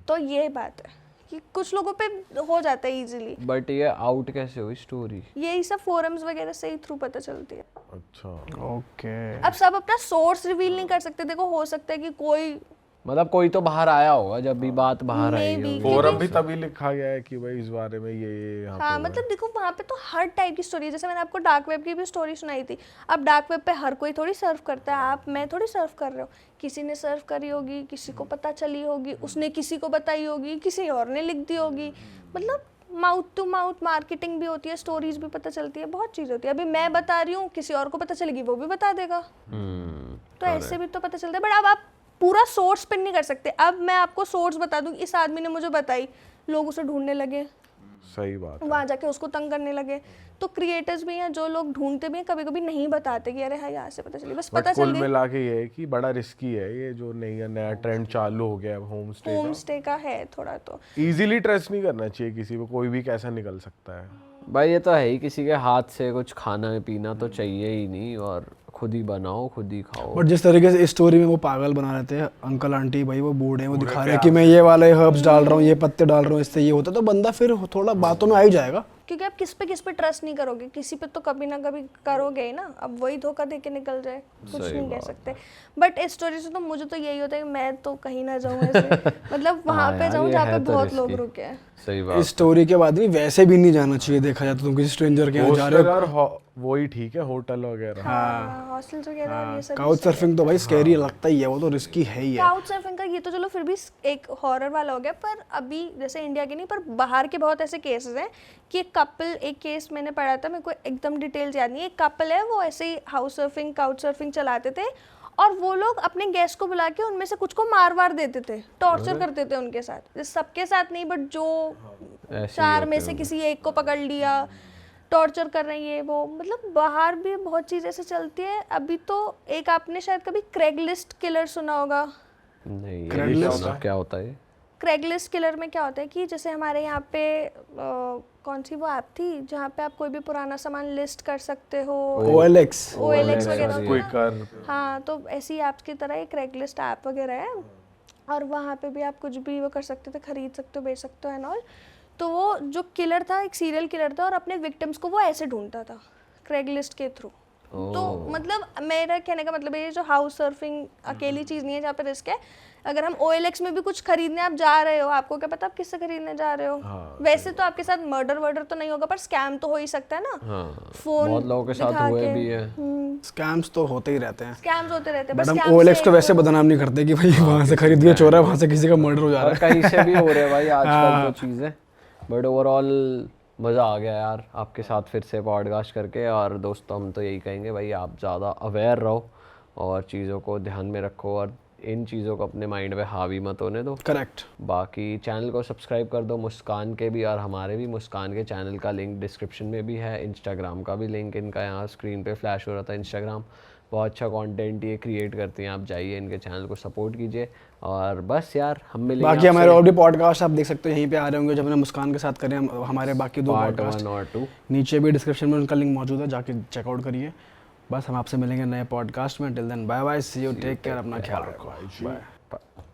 S1: तो ये बात है कि कुछ लोगों पे हो जाता है इजीली।
S3: बट ये आउट कैसे हुई स्टोरी?
S1: यही सब फोरम्स वगैरह से ही थ्रू पता चलती है।
S4: अच्छा,
S2: ओके।
S1: अब सब अपना सोर्स रिवील नहीं कर सकते। देखो, हो सकता है कि कोई,
S3: मतलब कोई तो बाहर आया होगा जब भी बात बाहर आई होगी।
S4: फोरम भी तभी लिखा गया है कि भाई इस बारे में ये यहाँ
S1: हाँ, मतलब देखो वहाँ पे तो हर टाइप की स्टोरी है। जैसे मैंने आपको डार्क वेब की भी स्टोरी सुनाई थी। अब डार्क वेब पे हर कोई थोड़ी सर्व करता है, आप मैं थोड़ी सर्व कर रहे हो। किसी ने सर्व करी होगी, किसी को पता चली होगी, उसने किसी को बताई होगी, किसी और ने लिख दी होगी। मतलब माउथ टू माउथ मार्केटिंग भी होती है, स्टोरीज भी पता चलती है, बहुत चीज़ होती है। अभी मैं बता रही हूँ, किसी और को पता चलेगी, वो भी बता देगा। तो ऐसे भी तो पता चलता है, बट अब आप पूरा सोर्स पिन नहीं कर सकते। अब मैं आपको सोर्स बता दूं, इस आदमी ने मुझे बताई, लोग उसे ढूंढने लगे,
S4: सही बात है,
S1: वहां जाके उसको तंग करने लगे। तो क्रिएटर्स भी हैं, जो लोग ढूंढते भी हैं, कभी कभी नहीं बताते कि अरे हाँ यहाँ से पता चली, बस पता चल गई।
S4: कुल मिला के ये है कि बड़ा रिस्की है ये जो नया ट्रेंड चालू हो गया है होम
S1: स्टे का है थोड़ा। तो
S4: इजीली ट्रस्ट नहीं करना चाहिए किसी को, कोई भी कैसा निकल सकता है
S3: भाई। ये तो है ही, किसी के हाथ से कुछ खाना पीना तो चाहिए ही नहीं, और खुद ही बनाओ खुद ही खाओ।
S2: बट जिस तरीके से इस स्टोरी में वो पागल बना रहे थे अंकल आंटी, भाई वो बूढ़े हैं, वो दिखा रहे हैं कि मैं ये वाले हर्ब्स डाल रहा हूँ, ये पत्ते डाल रहा हूँ, इससे ये होता, तो बंदा फिर थोड़ा बातों में आ ही जाएगा।
S1: क्योंकि आप किस पे ट्रस्ट नहीं करोगे, किसी पे तो कभी ना कभी करोगे ही ना। अब वही धोखा दे के निकल जाए, कुछ नहीं कह सकते। बट इस स्टोरी से तो मुझे तो यही होता है कि मैं तो कहीं ना जाऊँ ऐसे, मतलब वहाँ पे जाऊँ जहाँ पे बहुत लोग रुके हैं।
S3: सही बात।
S2: इस स्टोरी के बाद भी वैसे भी नहीं जाना चाहिए, देखा जाए तो तुम किसी स्ट्रेंजर के यहाँ जा रहे
S4: हॉस्टल
S2: हो।
S4: और वही ठीक है, होटल वगैरह।
S1: हाँ हॉस्टल्स वगैरह और ये सब
S2: काउच सर्फिंग तो भाई स्कैरी लगता ही है, वो तो रिस्की है ही है।
S1: काउच सर्फिंग का ये तो चलो फिर भी एक हॉरर वाला हो गया, पर अभी जैसे इंडिया के नहीं पर बाहर के बहुत ऐसे केसेस हैं कि एक कपल, एक केस मैंने पढ़ा था, मेरे को एकदम डिटेल्स याद नहीं, एक कपल है वो ऐसे ही हाउस सर्फिंग काउच सर्फिंग चलाते थे और वो लोग अपने गेस्ट को बुला के उनमें से कुछ को मार देते थे, टॉर्चर करते थे उनके साथ, सबके साथ नहीं बट जो चार में से किसी एक को पकड़ लिया, टॉर्चर कर रहे हैं ये वो, मतलब बाहर भी बहुत चीज़ ऐसे चलती है। अभी तो एक आपने शायद कभी क्रेगलिस्ट किलर सुना होगा।
S3: नहीं, ये
S2: Craigslist?
S3: नहीं सुना, क्या होता है?
S1: क्रेगलिस्ट किलर में क्या होता है कि जैसे हमारे यहाँ पे कौन सी वो ऐप थी जहाँ पे आप कोई भी पुराना सामान लिस्ट कर सकते हो,
S2: OLX
S1: OLX वगैरह होता है
S4: कोई
S1: ना?
S4: कर
S1: हाँ, तो ऐसी ऐप्स की तरह एक क्रेगलिस्ट ऐप वगैरह है और वहाँ पे भी आप कुछ भी वो कर सकते थे, खरीद सकते हो, बेच सकते हो एंड ऑल। तो वो जो किलर था एक सीरियल किलर था और अपने विक्टिम्स को वो ऐसे ढूंढता था क्रेगलिस्ट के थ्रू। तो मतलब मेरा कहने का मतलब ये जो हाउस सर्फिंग अकेली चीज़ नहीं है जहाँ पे रिस्क है। अगर हम OLX में भी कुछ खरीदने आप जा रहे हो, आपको क्या पता आप किससे खरीदने जा रहे हो। वैसे तो आपके साथ मर्डर तो नहीं होगा पर स्कैम तो हो ही सकता है ना।
S3: हाँ,
S1: फोन
S3: बहुत लोगों के साथ हुए भी है।
S2: स्कैम्स तो होते ही रहते हैं,
S1: स्कैम्स होते रहते हैं
S2: बट
S1: पर
S2: हम
S1: scam
S2: OLX
S1: से
S2: को
S1: एक
S2: वैसे बदनाम नहीं करते कि भाई वहाँ से खरीद के चोरा, वहाँ से किसी का मर्डर हो जा रहा
S3: और
S2: है।
S3: कहीं से भी हो रहे हैं भाई आजकल तो चीज़ें। बट ओवरऑल मज़ा आ गया यार आपके साथ फिर से पॉडकास्ट करके। और दोस्तों हम तो यही कहेंगे भाई आप ज़्यादा अवेयर रहो और चीज़ों को ध्यान में रखो और इन चीज़ों को अपने माइंड पे हावी मत होने दो।
S2: करेक्ट।
S3: बाकी चैनल को सब्सक्राइब कर दो, मुस्कान के भी और हमारे भी। मुस्कान के चैनल का लिंक डिस्क्रिप्शन में भी है, इंस्टाग्राम का भी लिंक इनका यहाँ स्क्रीन पे फ्लैश हो रहा था। इंस्टाग्राम बहुत अच्छा कंटेंट ये क्रिएट करती हैं, आप जाइए इनके चैनल को सपोर्ट कीजिए। और बस यार हम मिलेंगे
S2: बाकी हमारे और भी पॉडकास्ट आप देख सकते हो, यहीं पे आ रहे होंगे जब हमने मुस्कान के साथ करें हमारे बाकी 2
S3: पार्ट
S2: पॉडकास्ट,
S3: 1 और 2
S2: नीचे भी डिस्क्रिप्शन में उनका लिंक मौजूद है, जाके चेकआउट करिए। बस हम आपसे मिलेंगे नए पॉडकास्ट में। Till then bye bye, see you, take care, अपना ख्याल रखो, बाय।